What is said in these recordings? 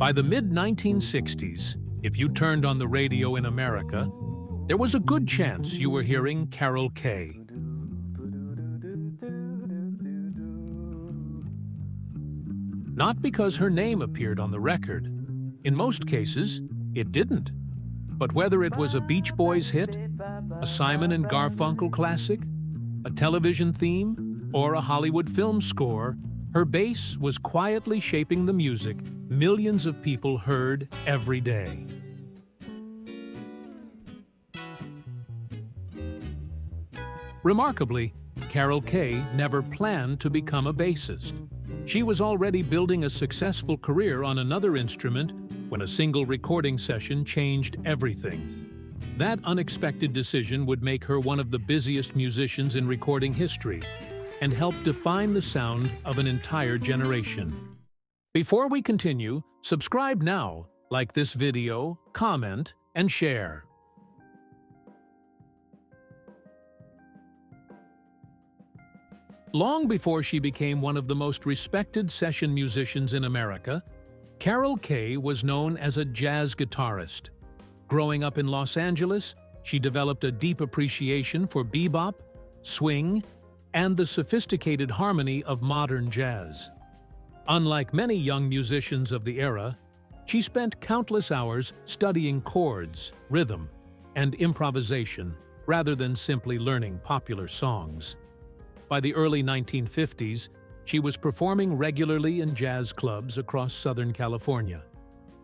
By the mid-1960s, if you turned on the radio in America, there was a good chance you were hearing Carol Kaye. Not because her name appeared on the record. In most cases, it didn't. But whether it was a Beach Boys hit, a Simon and Garfunkel classic, a television theme, or a Hollywood film score, her bass was quietly shaping the music millions of people heard every day. Remarkably, Carol Kaye never planned to become a bassist. She was already building a successful career on another instrument when a single recording session changed everything. That unexpected decision would make her one of the busiest musicians in recording history and help define the sound of an entire generation. Before we continue, subscribe now, like this video, comment, and share. Long before she became one of the most respected session musicians in America, Carol Kaye was known as a jazz guitarist. Growing up in Los Angeles, she developed a deep appreciation for bebop, swing, and the sophisticated harmony of modern jazz. Unlike many young musicians of the era, she spent countless hours studying chords, rhythm, and improvisation rather than simply learning popular songs. By the early 1950s, she was performing regularly in jazz clubs across Southern California,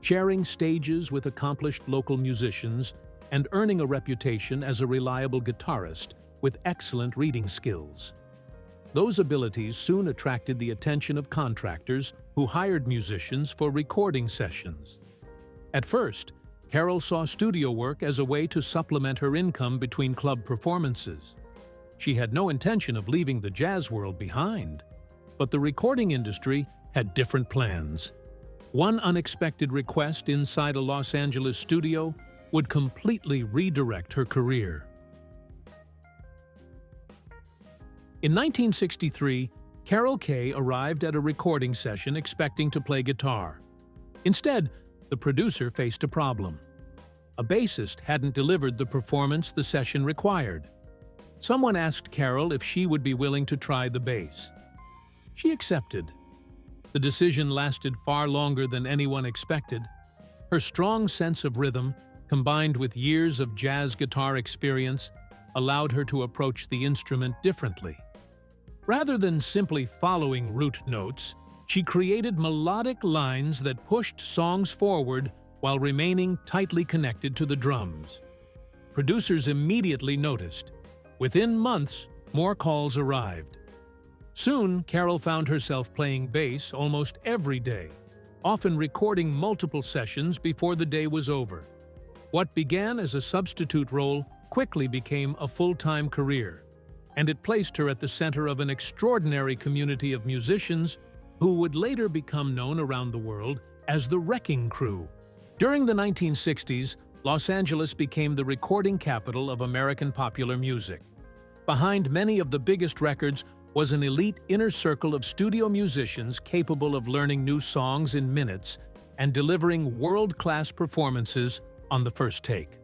sharing stages with accomplished local musicians and earning a reputation as a reliable guitarist with excellent reading skills. Those abilities soon attracted the attention of contractors who hired musicians for recording sessions. At first, Carol saw studio work as a way to supplement her income between club performances. She had no intention of leaving the jazz world behind, but the recording industry had different plans. One unexpected request inside a Los Angeles studio would completely redirect her career. In 1963, Carol Kaye arrived at a recording session expecting to play guitar. Instead, the producer faced a problem. A bassist hadn't delivered the performance the session required. Someone asked Carol if she would be willing to try the bass. She accepted. The decision lasted far longer than anyone expected. Her strong sense of rhythm, combined with years of jazz guitar experience, allowed her to approach the instrument differently. Rather than simply following root notes, she created melodic lines that pushed songs forward while remaining tightly connected to the drums. Producers immediately noticed. Within months, more calls arrived. Soon, Carol found herself playing bass almost every day, often recording multiple sessions before the day was over. What began as a substitute role quickly became a full-time career, and it placed her at the center of an extraordinary community of musicians who would later become known around the world as the Wrecking Crew. During the 1960s, Los Angeles became the recording capital of American popular music. Behind many of the biggest records was an elite inner circle of studio musicians capable of learning new songs in minutes and delivering world-class performances on the first take.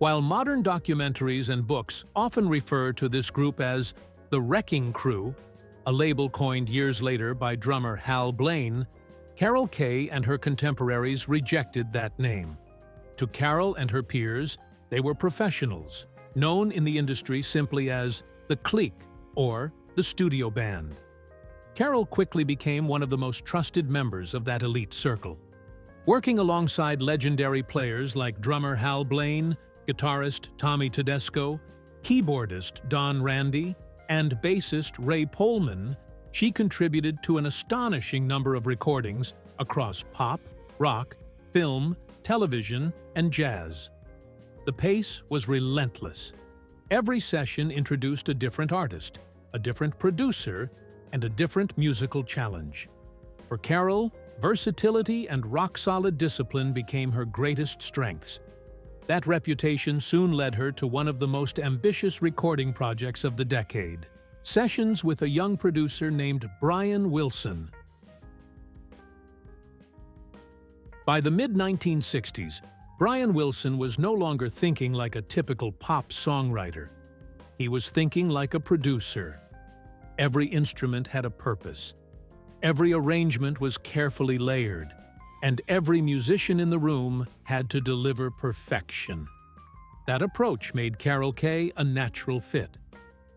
While modern documentaries and books often refer to this group as the Wrecking Crew, a label coined years later by drummer Hal Blaine, Carol Kaye and her contemporaries rejected that name. To Carol and her peers, they were professionals, known in the industry simply as the clique or the studio band. Carol quickly became one of the most trusted members of that elite circle. Working alongside legendary players like drummer Hal Blaine, guitarist Tommy Tedesco, keyboardist Don Randy, and bassist Ray Polman, she contributed to an astonishing number of recordings across pop, rock, film, television, and jazz. The pace was relentless. Every session introduced a different artist, a different producer, and a different musical challenge. For Carol, versatility and rock-solid discipline became her greatest strengths. That reputation soon led her to one of the most ambitious recording projects of the decade, sessions with a young producer named Brian Wilson. By the mid-1960s, Brian Wilson was no longer thinking like a typical pop songwriter. He was thinking like a producer. Every instrument had a purpose. Every arrangement was carefully layered, and every musician in the room had to deliver perfection. That approach made Carol Kaye a natural fit.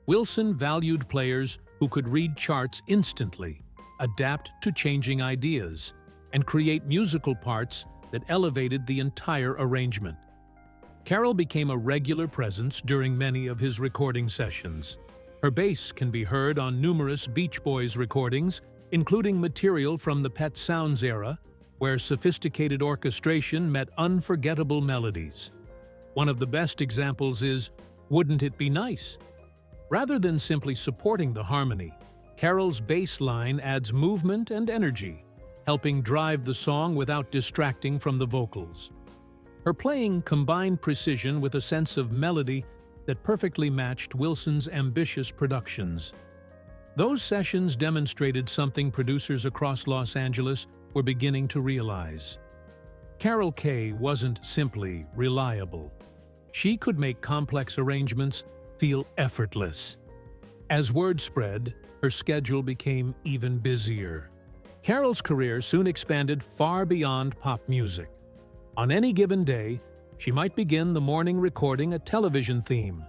Wilson valued players who could read charts instantly, adapt to changing ideas, and create musical parts that elevated the entire arrangement. Carol became a regular presence during many of his recording sessions. Her bass can be heard on numerous Beach Boys recordings, including material from the Pet Sounds era, where sophisticated orchestration met unforgettable melodies. One of the best examples is "Wouldn't It Be Nice?" Rather than simply supporting the harmony, Carol's bass line adds movement and energy, helping drive the song without distracting from the vocals. Her playing combined precision with a sense of melody that perfectly matched Wilson's ambitious productions. Those sessions demonstrated something producers across Los Angeles were beginning to realize. Carol Kaye wasn't simply reliable. She could make complex arrangements feel effortless. As word spread, her schedule became even busier. Carol's career soon expanded far beyond pop music. On any given day, she might begin the morning recording a television theme,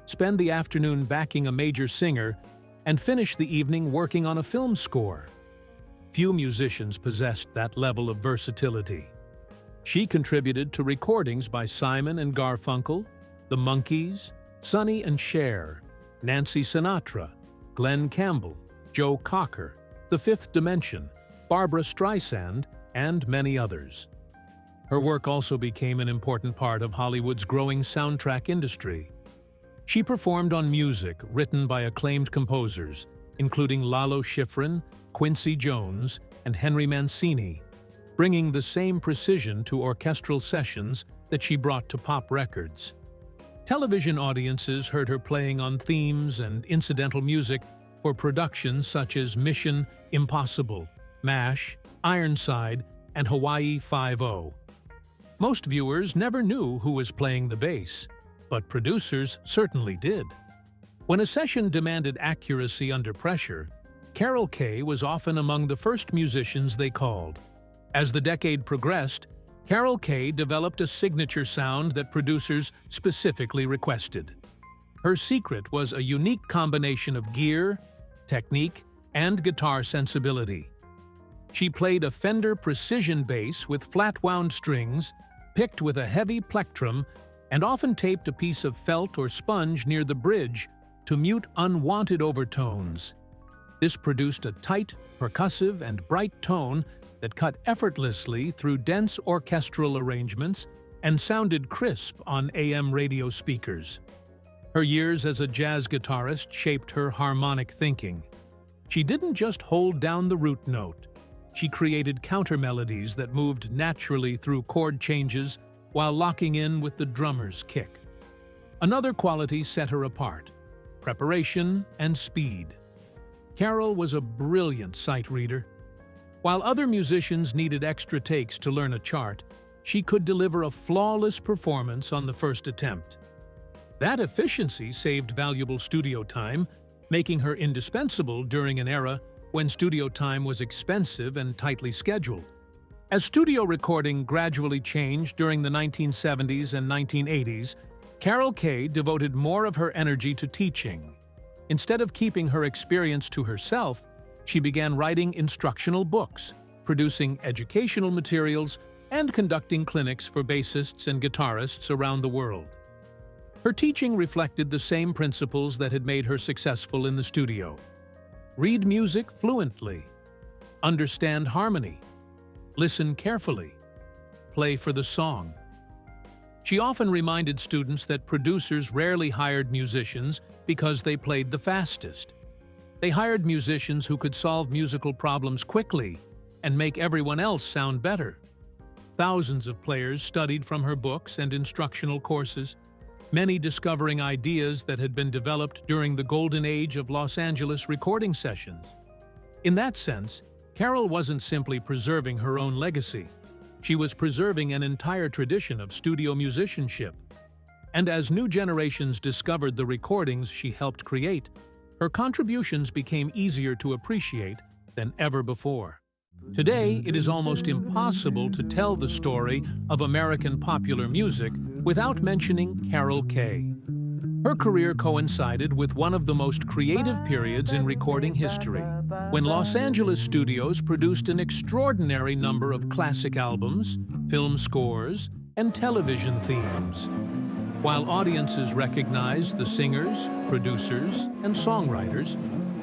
spend the afternoon backing a major singer, and finish the evening working on a film score. Few musicians possessed that level of versatility. She contributed to recordings by Simon and Garfunkel, the Monkees, Sonny and Cher, Nancy Sinatra, Glenn Campbell, Joe Cocker, The Fifth Dimension, Barbra Streisand, and many others. Her work also became an important part of Hollywood's growing soundtrack industry. She performed on music written by acclaimed composers, including Lalo Schifrin, Quincy Jones, and Henry Mancini, bringing the same precision to orchestral sessions that she brought to pop records. Television audiences heard her playing on themes and incidental music for productions such as Mission Impossible, MASH, Ironside, and Hawaii Five-0. Most viewers never knew who was playing the bass, but producers certainly did. When a session demanded accuracy under pressure, Carol Kaye was often among the first musicians they called. As the decade progressed, Carol Kaye developed a signature sound that producers specifically requested. Her secret was a unique combination of gear, technique, and guitar sensibility. She played a Fender precision bass with flat-wound strings, picked with a heavy plectrum, and often taped a piece of felt or sponge near the bridge to mute unwanted overtones. This produced a tight, percussive, and bright tone that cut effortlessly through dense orchestral arrangements and sounded crisp on AM radio speakers. Her years as a jazz guitarist shaped her harmonic thinking. She didn't just hold down the root note. She created counter-melodies that moved naturally through chord changes while locking in with the drummer's kick. Another quality set her apart: preparation and speed. Carol was a brilliant sight reader. While other musicians needed extra takes to learn a chart, she could deliver a flawless performance on the first attempt. That efficiency saved valuable studio time, making her indispensable during an era when studio time was expensive and tightly scheduled. As studio recording gradually changed during the 1970s and 1980s, Carol Kaye devoted more of her energy to teaching. Instead of keeping her experience to herself, she began writing instructional books, producing educational materials, and conducting clinics for bassists and guitarists around the world. Her teaching reflected the same principles that had made her successful in the studio. Read music fluently. Understand harmony. Listen carefully. Play for the song. She often reminded students that producers rarely hired musicians because they played the fastest. They hired musicians who could solve musical problems quickly and make everyone else sound better. Thousands of players studied from her books and instructional courses, many discovering ideas that had been developed during the golden age of Los Angeles recording sessions. In that sense, Carol wasn't simply preserving her own legacy. She was preserving an entire tradition of studio musicianship. And as new generations discovered the recordings she helped create, her contributions became easier to appreciate than ever before. Today, it is almost impossible to tell the story of American popular music without mentioning Carol Kaye. Her career coincided with one of the most creative periods in recording history, when Los Angeles studios produced an extraordinary number of classic albums, film scores, and television themes. While audiences recognized the singers, producers, and songwriters,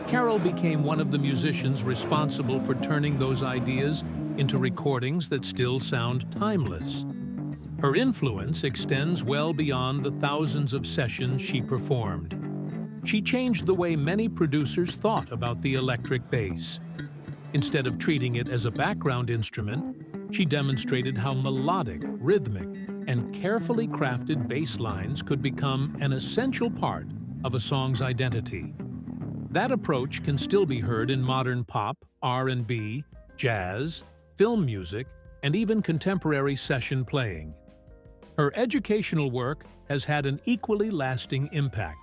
Carol became one of the musicians responsible for turning those ideas into recordings that still sound timeless. Her influence extends well beyond the thousands of sessions she performed. She changed the way many producers thought about the electric bass. Instead of treating it as a background instrument, she demonstrated how melodic, rhythmic, and carefully crafted bass lines could become an essential part of a song's identity. That approach can still be heard in modern pop, R&B, jazz, film music, and even contemporary session playing. Her educational work has had an equally lasting impact.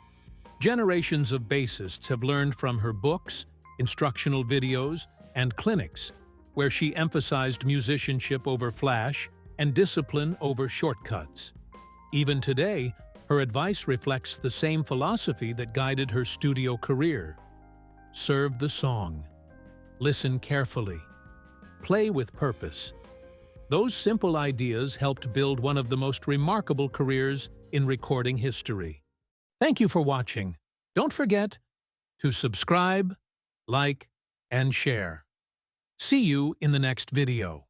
Generations of bassists have learned from her books, instructional videos, and clinics, where she emphasized musicianship over flash and discipline over shortcuts. Even today, her advice reflects the same philosophy that guided her studio career. Serve the song. Listen carefully. Play with purpose. Those simple ideas helped build one of the most remarkable careers in recording history. Thank you for watching. Don't forget to subscribe, like, and share. See you in the next video.